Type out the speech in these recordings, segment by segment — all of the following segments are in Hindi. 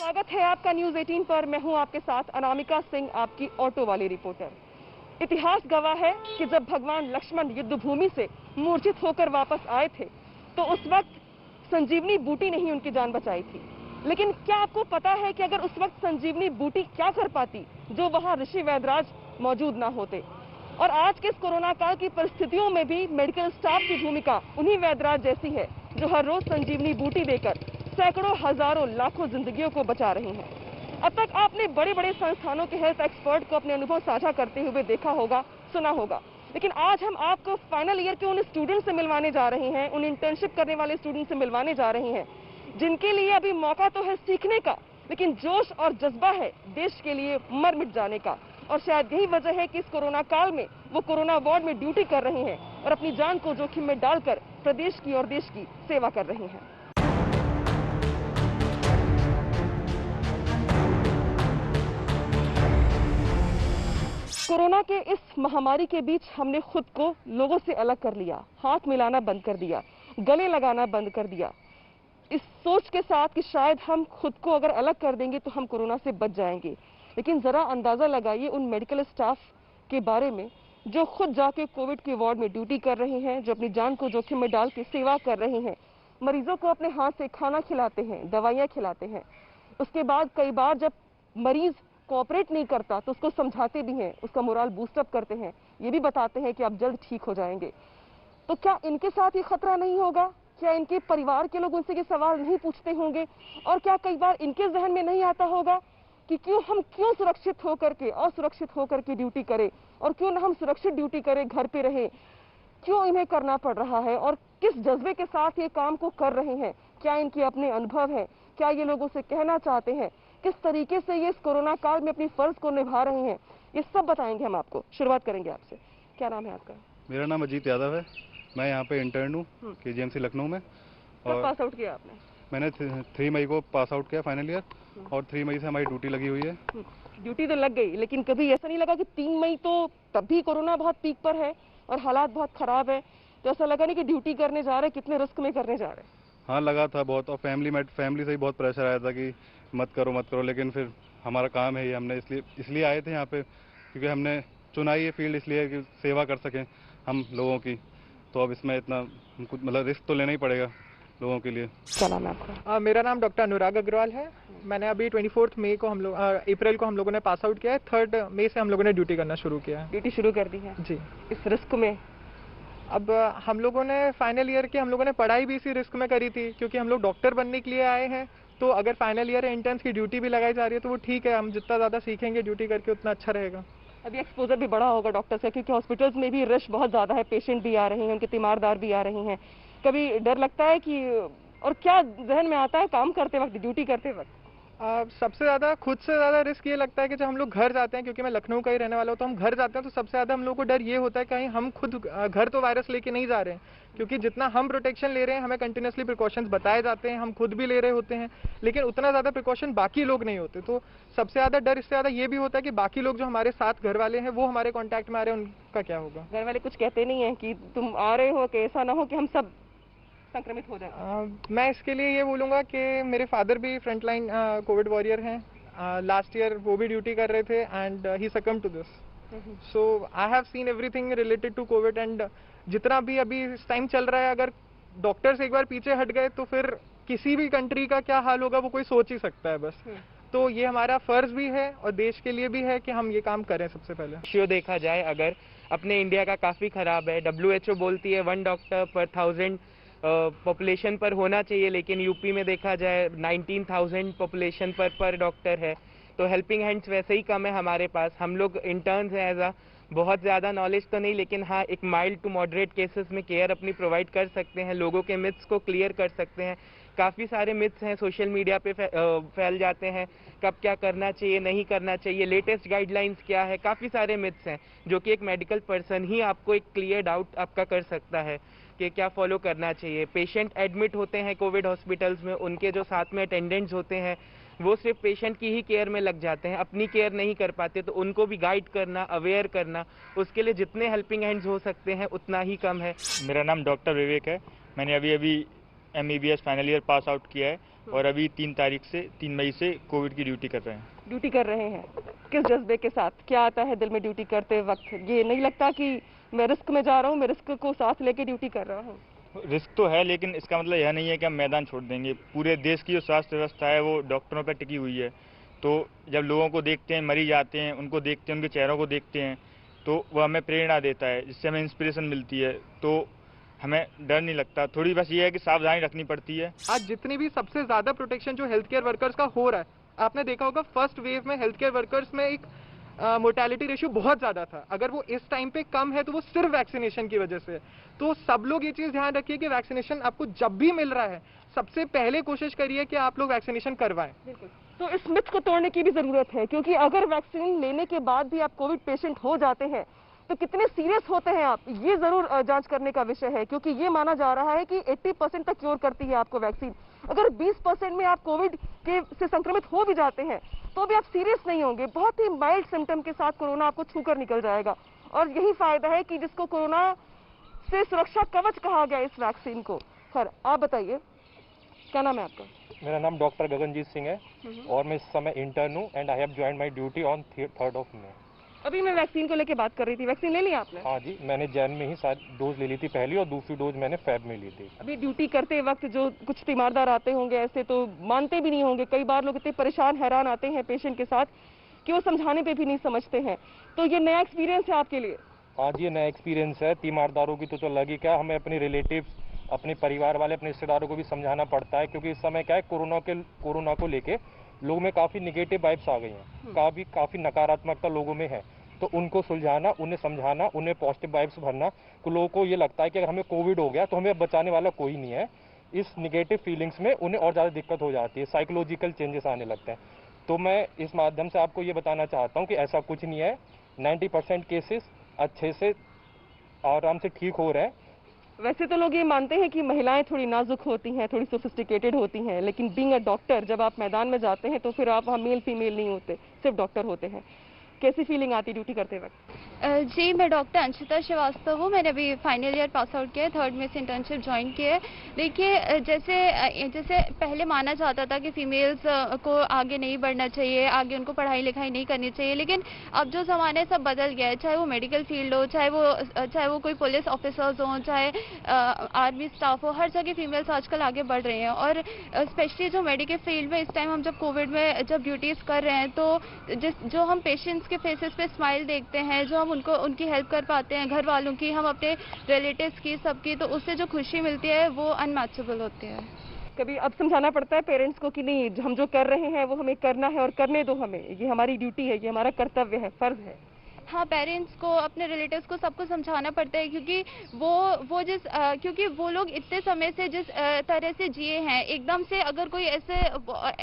स्वागत है आपका न्यूज 18 पर। मैं हूं आपके साथ अनामिका सिंह, आपकी ऑटो वाली रिपोर्टर। इतिहास गवाह है कि जब भगवान लक्ष्मण युद्ध भूमि से मूर्छित होकर वापस आए थे तो उस वक्त संजीवनी बूटी ने ही उनकी जान बचाई थी। लेकिन क्या आपको पता है कि अगर उस वक्त संजीवनी बूटी क्या कर पाती जो वहां ऋषि वैदराज मौजूद ना होते। और आज के इस कोरोना काल की परिस्थितियों में भी मेडिकल स्टाफ की भूमिका उन्हीं वैदराज जैसी है जो हर रोज संजीवनी बूटी देकर सैकड़ों, हजारों, लाखों जिंदगियों को बचा रही हैं। अब तक आपने बड़े बड़े संस्थानों के हेल्थ एक्सपर्ट को अपने अनुभव साझा करते हुए देखा होगा, सुना होगा, लेकिन आज हम आपको फाइनल ईयर के उन स्टूडेंट से मिलवाने जा रहे हैं, उन इंटर्नशिप करने वाले स्टूडेंट से मिलवाने जा रहे हैं जिनके लिए अभी मौका तो है सीखने का, लेकिन जोश और जज्बा है देश के लिए मर मिट जाने का। और शायद यही वजह है कि इस कोरोना काल में वो कोरोना वार्ड में ड्यूटी कर रहे हैं और अपनी जान को जोखिम में डालकर प्रदेश की और देश की सेवा कर रहे हैं। कोरोना के इस महामारी के बीच हमने खुद को लोगों से अलग कर लिया, हाथ मिलाना बंद कर दिया, गले लगाना बंद कर दिया, इस सोच के साथ कि शायद हम खुद को अगर अलग कर देंगे तो हम कोरोना से बच जाएंगे। लेकिन जरा अंदाजा लगाइए उन मेडिकल स्टाफ के बारे में जो खुद जाके कोविड के वार्ड में ड्यूटी कर रहे हैं, जो अपनी जान को जोखिम में डाल के सेवा कर रहे हैं, मरीजों को अपने हाथ से खाना खिलाते हैं, दवाइयाँ खिलाते हैं। उसके बाद कई बार जब मरीज कोऑपरेट नहीं करता तो उसको समझाते भी हैं, उसका मोरल बूस्टअप करते हैं, ये भी बताते हैं कि आप जल्द ठीक हो जाएंगे। तो क्या इनके साथ ये खतरा नहीं होगा? क्या इनके परिवार के लोग उनसे ये सवाल नहीं पूछते होंगे? और क्या कई बार इनके जहन में नहीं आता होगा कि क्यों सुरक्षित होकर के असुरक्षित होकर के ड्यूटी करें, और क्यों ना हम सुरक्षित ड्यूटी करें, घर पे रहें? क्यों इन्हें करना पड़ रहा है और किस जज्बे के साथ ये काम को कर रहे हैं? क्या इनके अपने अनुभव हैं? क्या ये लोगों से कहना चाहते हैं? किस तरीके से ये इस कोरोना काल में अपनी फर्ज को निभा रहे हैं, ये सब बताएंगे हम आपको। शुरुआत करेंगे आपसे, क्या नाम है आपका? मेरा नाम अजीत यादव है। मैं यहाँ पे इंटर्न हूँ KGMC लखनऊ में। और पास आउट किया आपने? मैंने 3 मई को पास आउट किया फाइनल ईयर, और 3 मई से हमारी ड्यूटी लगी हुई है। ड्यूटी तो लग गई, लेकिन कभी ऐसा नहीं लगा कि 3 मई तो तब भी कोरोना बहुत पीक पर है और हालात बहुत खराब है, तो ऐसा लगा नहीं कि ड्यूटी करने जा रहे, कितने रिस्क में करने जा रहे? हाँ, लगा था बहुत, और फैमिली से ही बहुत प्रेशर आया था कि मत करो, लेकिन फिर हमारा काम है ये, हमने इसलिए आए थे यहाँ पे, क्योंकि हमने चुना ये फील्ड इसलिए कि सेवा कर सकें हम लोगों की। तो अब इसमें इतना मतलब रिस्क तो लेना ही पड़ेगा लोगों के लिए। क्या नाम है आपका? मेरा नाम डॉक्टर अनुराग अग्रवाल है। मैंने अभी 24 मई को अप्रैल को हम लोगों ने पास आउट किया है। 3 मई से हम लोगों ने ड्यूटी करना शुरू किया है। ड्यूटी शुरू कर दी है जी। इस रिस्क में अब हम लोगों ने फाइनल ईयर की हम लोगों ने पढ़ाई भी इसी रिस्क में करी थी, क्योंकि हम लोग डॉक्टर बनने के लिए आए हैं। तो अगर फाइनल ईयर इंटर्न्स की ड्यूटी भी लगाई जा रही है तो वो ठीक है, हम जितना ज़्यादा सीखेंगे ड्यूटी करके उतना अच्छा रहेगा। अभी एक्सपोजर भी बड़ा होगा डॉक्टर्स का, क्योंकि हॉस्पिटल्स में भी रश बहुत ज़्यादा है, पेशेंट भी आ रहे हैं, उनके तीमारदार भी आ रहे हैं। कभी डर लगता है कि, और क्या जहन में आता है काम करते वक्त, ड्यूटी करते वक्त? सबसे ज़्यादा खुद से ज़्यादा रिस्क ये लगता है कि जब हम लोग घर जाते हैं, क्योंकि मैं लखनऊ का ही रहने वाला हूँ, तो हम घर जाते हैं तो सबसे ज़्यादा हम लोग को डर ये होता है कहीं हम खुद घर तो वायरस लेके नहीं जा रहे हैं, क्योंकि जितना हम प्रोटेक्शन ले रहे हैं हमें कंटिन्यूसली प्रिकॉशंस बताए जाते हैं, हम खुद भी ले रहे होते हैं, लेकिन उतना ज़्यादा प्रिकॉशन बाकी लोग नहीं होते। तो सबसे ज़्यादा डर इससे ज़्यादा ये भी होता है कि बाकी लोग जो हमारे साथ घर वाले हैं वो हमारे कॉन्टैक्ट में आ रहे हैं, उनका क्या होगा? घर वाले कुछ कहते नहीं है कि तुम आ रहे हो कि ऐसा ना हो कि हम सब संक्रमित हो जाए? मैं इसके लिए ये बोलूँगा कि मेरे फादर भी फ्रंटलाइन कोविड वॉरियर हैं। लास्ट ईयर वो भी ड्यूटी कर रहे थे and he succumbed to this. So I have seen everything related to COVID, and जितना भी अभी इस टाइम चल रहा है, अगर डॉक्टर्स एक बार पीछे हट गए तो फिर किसी भी कंट्री का क्या हाल होगा वो कोई सोच ही सकता है बस। तो ये हमारा फर्ज भी है और देश के लिए भी है कि हम ये काम करें। सबसे पहले रेशियो देखा जाए अगर अपने इंडिया का काफ़ी ख़राब है। WHO बोलती है 1 डॉक्टर पर 1000 पॉपुलेशन पर होना चाहिए, लेकिन यूपी में देखा जाए 19,000 पॉपुलेशन पर डॉक्टर है। तो हेल्पिंग हैंड्स वैसे ही कम है हमारे पास। हम लोग इंटर्न्स हैं एज बहुत ज़्यादा नॉलेज तो नहीं, लेकिन हाँ एक माइल्ड टू मॉडरेट केसेस में केयर अपनी प्रोवाइड कर सकते हैं, लोगों के मिथ्स को क्लियर कर सकते हैं। काफ़ी सारे मिथ्स हैं सोशल मीडिया पे फैल जाते हैं, कब क्या करना चाहिए नहीं करना चाहिए, लेटेस्ट गाइडलाइंस क्या है, काफ़ी सारे मिथ्स हैं जो कि एक मेडिकल पर्सन ही आपको एक क्लियर डाउट आपका कर सकता है कि क्या फॉलो करना चाहिए। पेशेंट एडमिट होते हैं कोविड हॉस्पिटल्स में, उनके जो साथ में अटेंडेंट्स होते हैं वो सिर्फ पेशेंट की ही केयर में लग जाते हैं, अपनी केयर नहीं कर पाते। तो उनको भी गाइड करना, अवेयर करना, उसके लिए जितने हेल्पिंग हैंड्स हो सकते हैं उतना ही कम है। मेरा नाम डॉक्टर विवेक है। मैंने अभी MBBS final year pass out किया है और अभी 3 मई से कोविड की ड्यूटी कर रहे हैं। ड्यूटी कर रहे हैं किस जज्बे के साथ? क्या आता है दिल में ड्यूटी करते वक्त? ये नहीं लगता कि मैं रिस्क में जा रहा हूँ, मैं रिस्क को साथ लेके ड्यूटी कर रहा हूँ? रिस्क तो है, लेकिन इसका मतलब यह नहीं है कि हम मैदान छोड़ देंगे। पूरे देश की जो स्वास्थ्य व्यवस्था है वो डॉक्टरों पर टिकी हुई है। तो जब लोगों को देखते हैं, मरीज आते हैं, उनको देखते हैं, उनके चेहरों को देखते हैं, तो वो हमें प्रेरणा देता है, जिससे हमें इंस्पिरेशन मिलती है। तो हमें डर नहीं लगता, थोड़ी बस ये है कि सावधानी रखनी पड़ती है। आज जितनी भी सबसे ज्यादा प्रोटेक्शन जो हेल्थ केयर वर्कर्स का हो रहा है, आपने देखा होगा फर्स्ट वेव में हेल्थ केयर वर्कर्स में एक मोर्टेलिटी रेशियो बहुत ज्यादा था। अगर वो इस टाइम पे कम है तो वो सिर्फ वैक्सीनेशन की वजह से है। तो सब लोग ये चीज ध्यान रखिए कि वैक्सीनेशन आपको जब भी मिल रहा है, सबसे पहले कोशिश करिए कि आप लोग वैक्सीनेशन करवाएं। तो इस मिथ को तोड़ने की भी जरूरत है, क्योंकि अगर वैक्सीन लेने के बाद भी आप कोविड पेशेंट हो जाते हैं तो कितने सीरियस होते हैं आप, ये जरूर जांच करने का विषय है। क्योंकि ये माना जा रहा है कि 80% तक क्योर करती है आपको वैक्सीन। अगर 20% में आप कोविड के से संक्रमित हो भी जाते हैं तो भी आप सीरियस नहीं होंगे, बहुत ही माइल्ड सिम्टम के साथ कोरोना आपको छूकर निकल जाएगा। और यही फायदा है कि जिसको कोरोना से सुरक्षा कवच कहा गया इस वैक्सीन को। खैर, आप बताइए, क्या नाम है आपका? मेरा नाम डॉक्टर गगनजीत सिंह है और मैं इस समय इंटर्न हूँ and I have joined my duty on 3rd May। अभी मैं वैक्सीन को लेके बात कर रही थी, वैक्सीन ले ली आपने? हाँ जी, मैंने जैन में ही शायद डोज ले ली थी पहली और दूसरी डोज मैंने फेब में ली थी। अभी ड्यूटी करते वक्त जो कुछ तीमारदार आते होंगे ऐसे तो मानते भी नहीं होंगे, कई बार लोग इतने परेशान हैरान आते हैं पेशेंट के साथ कि वो समझाने पे भी नहीं समझते हैं। तो ये नया एक्सपीरियंस है आपके लिए? हाँ जी, ये नया एक्सपीरियंस है। तीमारदारों की तो अलग ही, क्या हमें अपने रिलेटिव्स, अपने परिवार वाले, अपने रिश्तेदारों को भी समझाना पड़ता है, क्योंकि इस समय क्या है, कोरोना को लेके लोगों में काफ़ी निगेटिव वाइब्स आ गई हैं, काफ़ी नकारात्मकता लोगों में है। तो उनको सुलझाना, उन्हें समझाना, उन्हें पॉजिटिव वाइब्स भरना। तो लोगों को ये लगता है कि अगर हमें कोविड हो गया तो हमें बचाने वाला कोई नहीं है। इस निगेटिव फीलिंग्स में उन्हें और ज़्यादा दिक्कत हो जाती है, साइकोलॉजिकल चेंजेस आने लगते हैं। तो मैं इस माध्यम से आपको ये बताना चाहता हूँ कि ऐसा कुछ नहीं है। 90% केसेस अच्छे से आराम से ठीक हो रहे हैं। वैसे तो लोग ये मानते हैं कि महिलाएं थोड़ी नाजुक होती हैं, थोड़ी सोफिस्टिकेटेड होती हैं, लेकिन बीइंग अ डॉक्टर जब आप मैदान में जाते हैं तो फिर आप वहाँ मेल फीमेल नहीं होते, सिर्फ डॉक्टर होते हैं। कैसी फीलिंग आती ड्यूटी करते वक्त? जी, मैं डॉक्टर अंशिता श्रीवास्तव हूँ। मैंने अभी फाइनल ईयर पास आउट किया है, 3rd May से इंटर्नशिप ज्वाइन की है। देखिए, जैसे पहले माना जाता था कि फीमेल्स को आगे नहीं बढ़ना चाहिए, आगे उनको पढ़ाई लिखाई नहीं करनी चाहिए, लेकिन अब जो ज़माना है सब बदल गया है। चाहे वो मेडिकल फील्ड हो, चाहे वो कोई पुलिस ऑफिसर्स हों, चाहे आर्मी स्टाफ हो, हर जगह फीमेल्स आजकल आगे बढ़ रही हैं। और स्पेशली जो मेडिकल फील्ड में इस टाइम हम जब कोविड में जब ड्यूटीज़ कर रहे हैं, तो जो हम पेशेंट्स के फेसेस पे स्माइल देखते हैं, जो हम उनकी हेल्प कर पाते हैं, घर वालों की, हम अपने रिलेटिव्स की, सबकी, तो उससे जो खुशी मिलती है वो अनमैचेबल होती है। कभी अब समझाना पड़ता है पेरेंट्स को कि नहीं, हम जो कर रहे हैं वो हमें करना है और करने दो हमें, ये हमारी ड्यूटी है, ये हमारा कर्तव्य है, फर्ज है? हाँ, पेरेंट्स को, अपने रिलेटिव्स को, सबको समझाना पड़ता है, क्योंकि क्योंकि वो लोग इतने समय से जिस तरह से जिए हैं, एकदम से अगर कोई ऐसे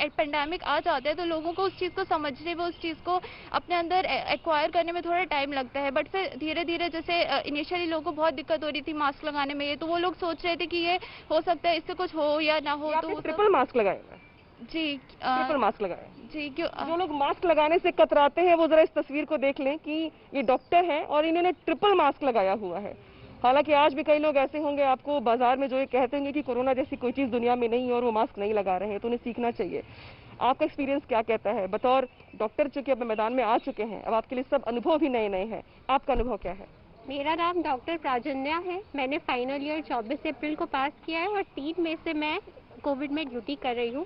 पेंडेमिक आ जाता है तो लोगों को उस चीज़ को समझने में, उस चीज़ को अपने अंदर एक्वायर करने में थोड़ा टाइम लगता है। बट फिर धीरे धीरे, जैसे इनिशियली लोगों को बहुत दिक्कत हो रही थी मास्क लगाने में, ये तो वो लोग सोच रहे थे कि ये हो सकता है इससे कुछ हो या ना हो। तो ट्रिपल मास्क लगाए? जी, ट्रिपल मास्क लगाए। जी, जो लोग मास्क लगाने से कतराते हैं वो जरा इस तस्वीर को देख लें कि ये डॉक्टर हैं और इन्होंने ट्रिपल मास्क लगाया हुआ है। हालांकि आज भी कई लोग ऐसे होंगे आपको बाजार में जो ये कहते होंगे कि कोरोना जैसी कोई चीज़ दुनिया में नहीं है और वो मास्क नहीं लगा रहे हैं, तो उन्हें सीखना चाहिए। आपका एक्सपीरियंस क्या कहता है बतौर डॉक्टर, चूंकि अब मैदान में आ चुके हैं, अब आपके लिए सब अनुभव भी नए नए हैं, आपका अनुभव क्या है? मेरा नाम डॉक्टर प्राजन्या है। मैंने फाइनल ईयर 24 अप्रैल को पास किया है और 3 मई से मैं कोविड में ड्यूटी कर रही हूँ।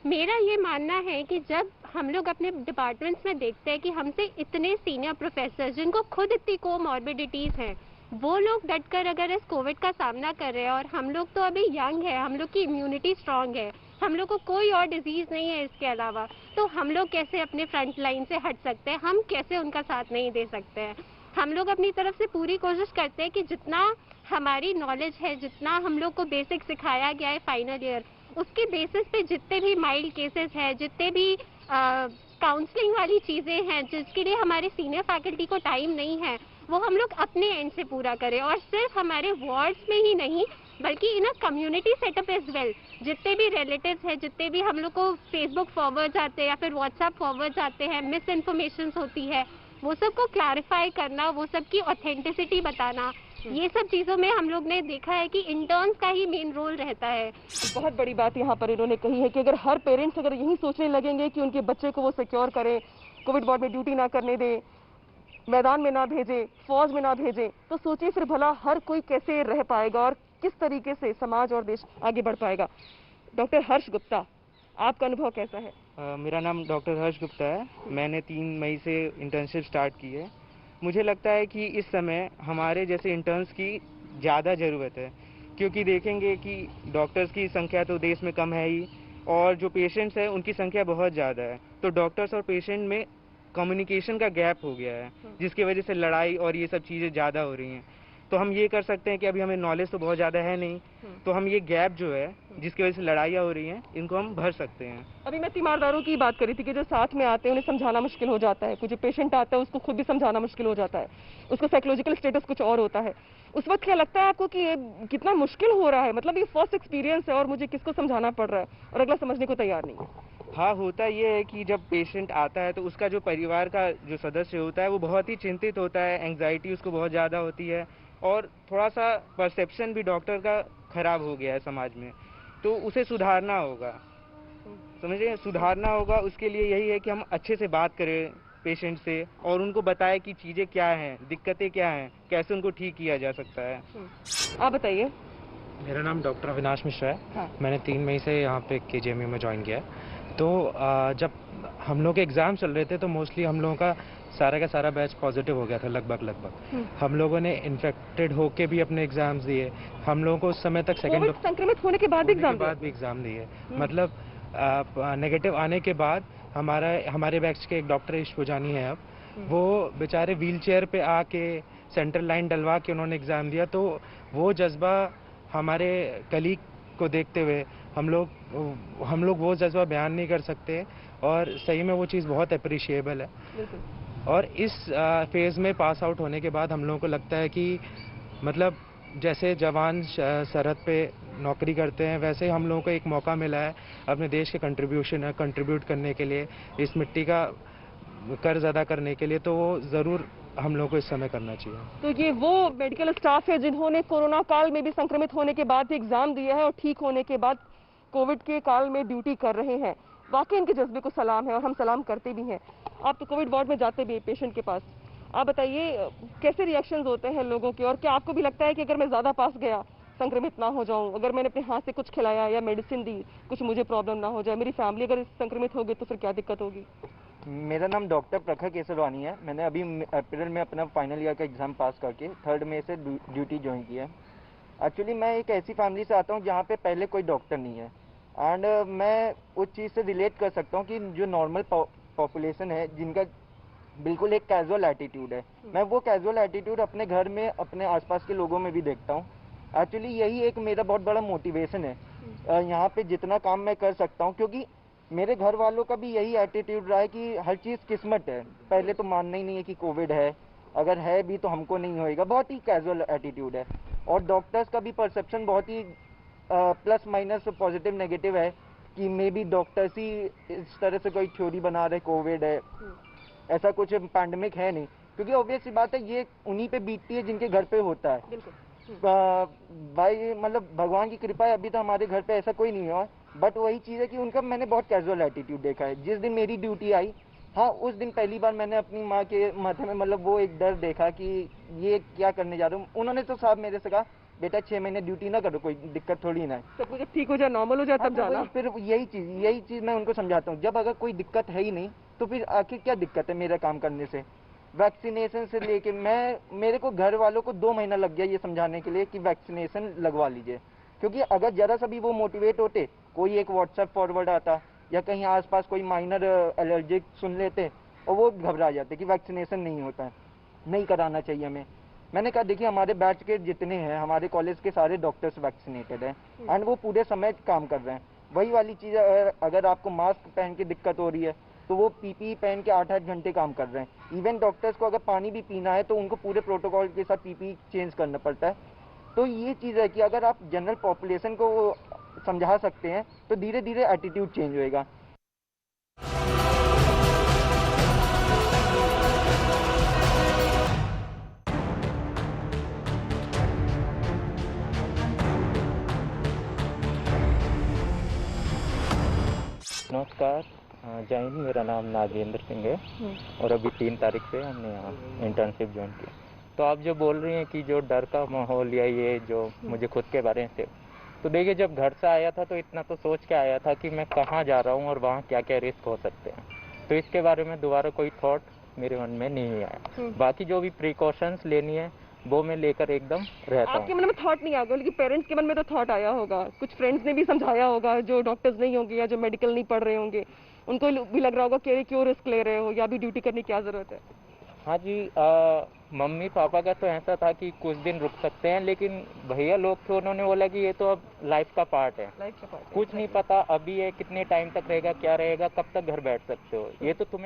मेरा ये मानना है कि जब हम लोग अपने डिपार्टमेंट्स में देखते हैं कि हमसे इतने सीनियर प्रोफेसर जिनको खुद इतनी कोमॉर्बिडिटीज़ हैं, वो लोग डटकर अगर इस कोविड का सामना कर रहे हैं, और हम लोग तो अभी यंग है, हम लोग की इम्यूनिटी स्ट्रांग है, हम लोग को कोई और डिजीज़ नहीं है इसके अलावा, तो हम लोग कैसे अपने फ्रंट लाइन से हट सकते हैं? हम कैसे उनका साथ नहीं दे सकते हैं? हम लोग अपनी तरफ से पूरी कोशिश करते हैं कि जितना हमारी नॉलेज है, जितना हम लोग को बेसिक सिखाया गया है फाइनल ईयर, उसके बेसिस पे जितने भी माइल्ड केसेस हैं, जितने भी काउंसलिंग वाली चीज़ें हैं जिसके लिए हमारे सीनियर फैकल्टी को टाइम नहीं है, वो हम लोग अपने एंड से पूरा करें। और सिर्फ हमारे वार्ड्स में ही नहीं, बल्कि in a community setup as well, जितने भी रिलेटिव्स हैं, जितने भी हम लोग को फेसबुक फॉरवर्ड आते हैं या फिर व्हाट्सएप फॉरवर्ड आते हैं, मिस इन्फॉर्मेशन होती है, वो सब को क्लैरिफाई करना, वो सब की ऑथेंटिसिटी बताना, ये सब चीज़ों में हम लोग ने देखा है कि इंटर्न्स का ही मेन रोल रहता है। बहुत बड़ी बात यहाँ पर इन्होंने कही है कि अगर हर पेरेंट्स अगर यही सोचने लगेंगे कि उनके बच्चे को वो सिक्योर करें, कोविड वार्ड में ड्यूटी ना करने दें, मैदान में ना भेजें, फौज में ना भेजें, तो सोचिए फिर भला हर कोई कैसे रह पाएगा और किस तरीके से समाज और देश आगे बढ़ पाएगा। डॉक्टर हर्ष गुप्ता, आपका अनुभव कैसा है? मेरा नाम डॉक्टर हर्ष गुप्ता है। मैंने 3 मई से इंटर्नशिप स्टार्ट की है। मुझे लगता है कि इस समय हमारे जैसे इंटर्न्स की ज़्यादा ज़रूरत है, क्योंकि देखेंगे कि डॉक्टर्स की संख्या तो देश में कम है ही, और जो पेशेंट्स हैं उनकी संख्या बहुत ज़्यादा है। तो डॉक्टर्स और पेशेंट में कम्युनिकेशन का गैप हो गया है, जिसकी वजह से लड़ाई और ये सब चीज़ें ज़्यादा हो रही हैं। तो हम ये कर सकते हैं कि अभी हमें नॉलेज तो बहुत ज़्यादा है नहीं, तो हम ये गैप जो है जिसकी वजह से लड़ाइयाँ हो रही हैं, इनको हम भर सकते हैं। अभी मैं तीमारदारों की बात कर रही थी कि जो साथ में आते हैं उन्हें समझाना मुश्किल हो जाता है, कुछ जो पेशेंट आता है उसको खुद भी समझाना मुश्किल हो जाता है, उसका साइकोलॉजिकल स्टेटस कुछ और होता है। उस वक्त क्या लगता है आपको कि ये कितना मुश्किल हो रहा है? मतलब ये फर्स्ट एक्सपीरियंस है और मुझे किसको समझाना पड़ रहा है और अगला समझने को तैयार नहीं है। हाँ, होता ये है कि जब पेशेंट आता है तो उसका जो परिवार का जो सदस्य होता है वो बहुत ही चिंतित होता है, एंग्जाइटी उसको बहुत ज़्यादा होती है, और थोड़ा सा परसेप्शन भी डॉक्टर का खराब हो गया है समाज में। तो उसे सुधारना होगा, समझिए, सुधारना होगा। उसके लिए यही है कि हम अच्छे से बात करें पेशेंट से और उनको बताएं कि चीज़ें क्या हैं, दिक्कतें क्या हैं, कैसे उनको ठीक किया जा सकता है। आप बताइए। मेरा नाम डॉक्टर अविनाश मिश्रा है। हाँ। मैंने 3 मई से यहाँ पे KGMU में ज्वाइन किया है। तो जब हम लोग के एग्ज़ाम चल रहे थे तो मोस्टली हम लोगों का सारा बैच पॉजिटिव हो गया था लगभग। हम लोगों ने इन्फेक्टेड होके भी अपने एग्ज़ाम्स दिए। हम लोगों को उस समय तक कोविड संक्रमित होने के बाद भी एग्ज़ाम दिए। मतलब नेगेटिव आने के बाद हमारे बैच के एक डॉक्टर ईशपुजानी है, अब वो बेचारे व्हीलचेयर पे आके सेंट्रल लाइन डलवा के उन्होंने एग्ज़ाम दिया। तो वो जज्बा हमारे कलीग को देखते हुए हम लोग वो जज्बा बयान नहीं कर सकते, और सही में वो चीज़ बहुत अप्रिशिएबल है। और इस फेज़ में पास आउट होने के बाद हम लोगों को लगता है कि मतलब जैसे जवान सरहद पे नौकरी करते हैं, वैसे हम लोगों को एक मौका मिला है अपने देश के कंट्रीब्यूट करने के लिए, इस मिट्टी का कर्ज अदा करने के लिए। तो वो ज़रूर हम लोगों को इस समय करना चाहिए। तो ये वो मेडिकल स्टाफ है जिन्होंने कोरोना काल में भी संक्रमित होने के बाद भी एग्जाम दिया है और ठीक होने के बाद कोविड के काल में ड्यूटी कर रहे हैं। वाकई इनके जज्बे को सलाम है और हम सलाम करते भी हैं। आप तो कोविड वार्ड में जाते भी हैं पेशेंट के पास, आप बताइए कैसे रिएक्शंस होते हैं लोगों के, और क्या आपको भी लगता है कि अगर मैं ज़्यादा पास गया संक्रमित ना हो जाऊं, अगर मैंने अपने हाथ से कुछ खिलाया या मेडिसिन दी, कुछ मुझे प्रॉब्लम ना हो जाए, मेरी फैमिली अगर संक्रमित हो गई तो फिर क्या दिक्कत होगी? मेरा नाम डॉक्टर प्रखर केसरवानी है। मैंने अभी अप्रैल में अपना फाइनल ईयर का एग्ज़ाम पास करके 3 मई से ड्यूटी ज्वाइन की है। एक्चुअली मैं एक ऐसी फैमिली से आता हूँ जहाँ पे पहले कोई डॉक्टर नहीं है, एंड मैं उस चीज़ से रिलेट कर सकता हूँ कि जो नॉर्मल पॉपुलेशन है जिनका बिल्कुल एक कैजुअल एटीट्यूड है, मैं वो कैजुअल एटीट्यूड अपने घर में, अपने आसपास के लोगों में भी देखता हूँ। एक्चुअली यही एक मेरा बहुत बड़ा मोटिवेशन है यहाँ पे जितना काम मैं कर सकता हूँ, क्योंकि मेरे घर वालों का भी यही एटीट्यूड रहा है कि हर चीज़ किस्मत है, पहले तो मानना ही नहीं है कि कोविड है, अगर है भी तो हमको नहीं होएगा, बहुत ही कैजुअल एटीट्यूड है। और डॉक्टर्स का भी परसेप्शन बहुत ही प्लस माइनस पॉजिटिव नेगेटिव है कि मे बी डॉक्टर्स ही इस तरह से कोई थ्योरी बना रहे कोविड है, ऐसा कुछ पैंडेमिक है नहीं, क्योंकि ऑब्वियस सी बात है ये उन्हीं पे बीतती है जिनके घर पे होता है। भाई मतलब भगवान की कृपा है अभी तो हमारे घर पे ऐसा कोई नहीं हुआ, बट वही चीज़ है कि उनका मैंने बहुत कैजुअल एटीट्यूड देखा है। जिस दिन मेरी ड्यूटी आई, हाँ उस दिन पहली बार मैंने अपनी माँ के माथे में मतलब वो एक डर देखा कि ये क्या करने जा रहा हूँ। उन्होंने तो साहब मेरे से कहा बेटा 6 महीने ड्यूटी ना करो, कोई दिक्कत थोड़ी ना है, सब कुछ ठीक हो जाए, नॉर्मल हो जाए तब जाना। फिर यही चीज़ मैं उनको समझाता हूँ, जब अगर कोई दिक्कत है ही नहीं तो फिर आखिर क्या दिक्कत है मेरा काम करने से। वैक्सीनेशन से लेके मेरे को घर वालों को 2 महीना लग गया ये समझाने के लिए कि वैक्सीनेशन लगवा लीजिए, क्योंकि अगर जरा सा भी वो मोटिवेट होते, कोई एक व्हाट्सएप फॉरवर्ड आता या कहीं आसपास कोई माइनर एलर्जिक सुन लेते और वो घबरा जाते कि वैक्सीनेशन नहीं होता है, नहीं कराना चाहिए हमें। मैंने कहा देखिए हमारे बैच के जितने हैं, हमारे कॉलेज के सारे डॉक्टर्स वैक्सीनेटेड हैं एंड वो पूरे समय काम कर रहे हैं। वही वाली चीज़ अगर आपको मास्क पहन के दिक्कत हो रही है तो वो पीपीई पहन के 8-8 घंटे काम कर रहे हैं। इवन डॉक्टर्स को अगर पानी भी पीना है तो उनको पूरे प्रोटोकॉल के साथ पीपीई चेंज करना पड़ता है। तो ये चीज़ है कि अगर आप जनरल पॉपुलेशन को समझा सकते हैं तो धीरे धीरे एटीट्यूड चेंज होएगा। नमस्कार, जय हिंद। मेरा नाम नागेंद्र सिंह है और अभी 3 तारीख से हमने यहाँ इंटर्नशिप ज्वाइन की। तो आप जो बोल रही हैं कि जो डर का माहौल या ये जो मुझे खुद के बारे में से, तो देखिए जब घर से आया था तो इतना तो सोच के आया था कि मैं कहाँ जा रहा हूँ और वहाँ क्या क्या रिस्क हो सकते हैं, तो इसके बारे में दोबारा कोई थॉट मेरे मन में नहीं आया। बाकी जो भी प्रिकॉशंस लेनी है वो मैं लेकर एकदम रहता आपके हूँ। मन में थॉट नहीं आया लेकिन पेरेंट्स के मन में तो थॉट आया होगा, कुछ फ्रेंड्स ने भी समझाया होगा जो डॉक्टर्स नहीं होंगे या जो मेडिकल नहीं पढ़ रहे होंगे, उनको भी लग रहा होगा कि क्यों रिस्क ले रहे हो या भी ड्यूटी करने की क्या जरूरत है। हाँ जी, मम्मी पापा का तो ऐसा था कि कुछ दिन रुक सकते हैं, लेकिन भैया लोग थे उन्होंने बोला कि ये तो अब लाइफ का पार्ट है, लाइफ का पार्ट कुछ नहीं पता अभी ये कितने टाइम तक रहेगा, क्या रहेगा, कब तक घर बैठ सकते हो, ये तो तुम्हें